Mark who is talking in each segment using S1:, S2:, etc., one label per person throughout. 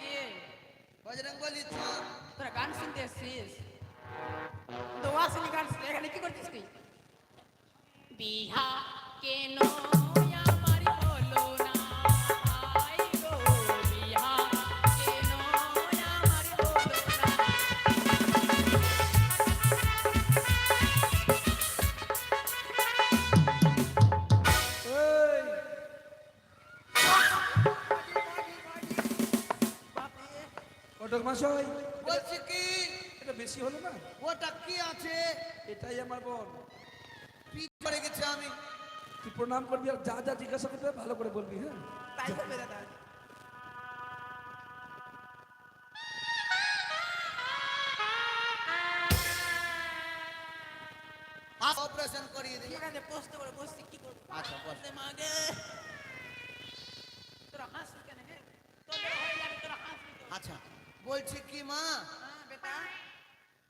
S1: গিয়ে
S2: বজরং বলি
S1: তোরা গান শুনতে এসছিস তো আসেনি গান শুনতে এখানে কি করছিস তুই বিহা কেন আমার হলো না আই গো বিহা কেন আমার হলো না
S3: এই
S1: বাপরে
S3: কটক মশাই,
S2: বলছি কি
S3: এটা বেশি হলো না?
S2: ওটা কি আছে
S3: এটাই আমার বোন।
S2: পিছ পড়ে গেছে আমি
S3: তুই প্রণাম করবি আর যা যা জিজ্ঞাসা করতে হবে ভালো করে বলবি। হ্যাঁ,
S1: তাই হবে দাদা
S2: অপারেশন করিয়ে দিই।
S1: ঠিক আছে পোস্ট করে বসছি কি করব
S2: আচ্ছা বল।
S1: বসে মাগে তোরা হাসি কেন হে তোদের হয়ে যাবে তোরা হাসবি তো
S2: আচ্ছা বলছি কি মা
S1: হ্যাঁ বেটা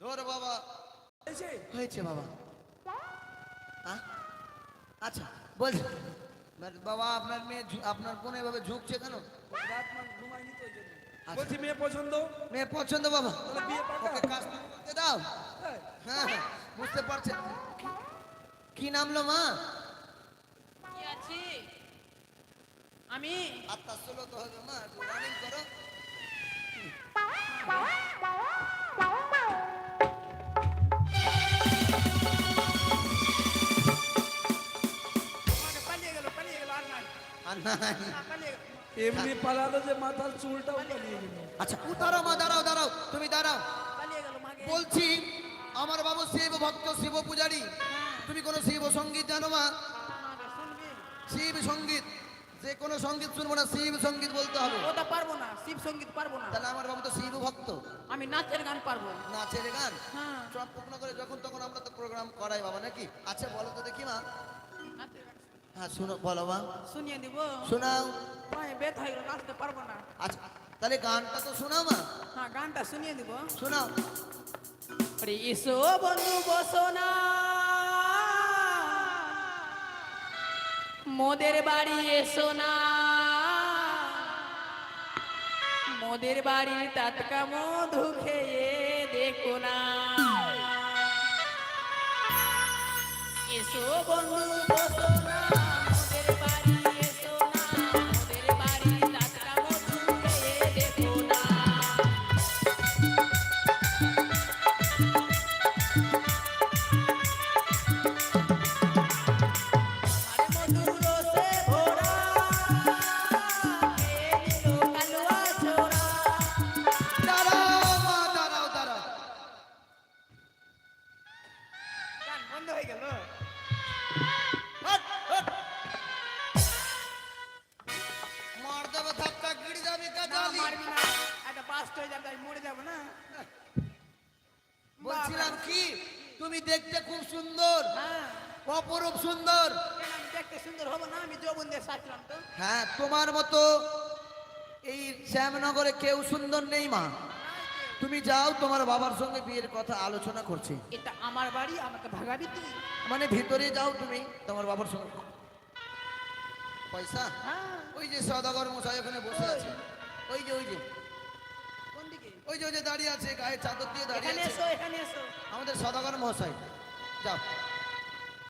S2: ধর বাবা
S3: এসে
S2: হয়েছে বাবা হ্যাঁ? আচ্ছা বলছি বাবা আপনার মেয়ে আপনার বোন এভাবে ঝুঁকছে কেন?
S3: রাত না ঘুমাইনি তো ওই জন্য।
S2: আচ্ছা।
S3: বলছি মেয়ে পছন্দ,
S2: মেয়ে পছন্দ বাবা
S3: তাহলে বিয়ে পাকা।
S2: ওকে কাজ করতে দাও।
S3: হ্যাঁ,
S2: হ্যাঁ হ্যাঁ, বুঝতে পারছেন কি নামলো মা?
S1: কি আছি আমি
S2: আত্মা ষোলো তো হবে মা, রানিং করো।
S1: মানে পালিয়ে গেল আর নাই
S2: আর নাই।
S1: না পালিয়ে গেল
S3: এমনি পালালো যে মাথার চুলটাও পালিয়ে গেল।
S2: আচ্ছা দাঁড়াও মা, দাঁড়াও দাঁড়াও, তুমি দাঁড়াও।
S1: পালিয়ে গেল মাগে
S2: বলছি আমার বাবু শিব ভক্ত, শিব পূজারী, তুমি কোনো শিব সঙ্গীত জানো মা?
S1: মাগে শুনবি
S2: শিব সঙ্গীত, যে কোনো সঙ্গীত শুনবো না, শিব সঙ্গীত বলতে হবে।
S1: ওটা পারবো না শিব সঙ্গীত পারবো না
S2: তাহলে আমার বাবু তো শিব ভক্ত,
S1: আমি নাচের গান পারবো
S2: নাচের গান
S1: হ্যাঁ
S2: সব পূর্ণ করে যখন তখন আমরা তো প্রোগ্রাম করাই বাবা নাকি? আচ্ছা বলো তো দেখি মা।
S1: নাচের গান
S2: হ্যাঁ শুনো, বলো মা,
S1: শুনিয়ে দিব
S2: শোনাও।
S1: পায়ে ব্যথা হয়ে গেল নাচতে পারবো না
S2: আচ্ছা তাহলে গানটা তো শোনাও মা,
S1: হ্যাঁ গানটা শুনিয়ে দিব
S2: শোনাও।
S1: আরে এসো বন্ধু বসো না মোদের বাড়ি এসো না মোদের বাড়ির টাটকা মধু খেয়ে দেখো না এসো বন্ধু বসো না মোদের বাড়ি এসো না মোদের বাড়ির টাটকা মধু খেয়ে দেখো না আরে মধুর রসে ভরা খেয়ে নিল কালুয়া ছোড়া
S2: দাঁড়াও মা, দাঁড়াও দাঁড়াও।
S1: গান বন্ধ হয়ে গেল
S2: হট, হট। মার দেবে ধাক্কা, গিড়ে যাবি
S1: না
S2: কাজালি।
S1: মারবি না একটা বাস্ট হয়ে যাবে মরে যাবো না
S2: বলছিলাম কি, তুমি দেখতে খুব সুন্দর,
S1: হ্যাঁ
S2: অপরূপ সুন্দর।
S1: কেন আমি দেখতে সুন্দর হবো না আমি যৌবন দিয়ে সাজলাম তো
S2: হ্যাঁ তোমার মতো এই শ্যামনগরে কেউ সুন্দর নেই মা। তুমি যাও, তোমার বাবার সঙ্গে বিয়ের কথা আলোচনা করছি।
S1: এটা আমার বাড়ি আমাকে ভাগাবি তুই
S2: মানে ভিতরে যাও তুমি তোমার বাবার সঙ্গে। পয়সা
S1: হ্যাঁ
S2: ওই যে সদাগর মশাই ওখানে বসে আছে, ওই যে ওই যে
S1: কোন দিকে
S2: ওই যে ওই যে দাঁড়িয়ে আছে, গায়ে চাদর দিয়ে দাঁড়িয়ে
S1: এখানে
S2: আছে,
S1: এসো এখানে এসো
S2: আমাদের সদাগর মশাই। যাও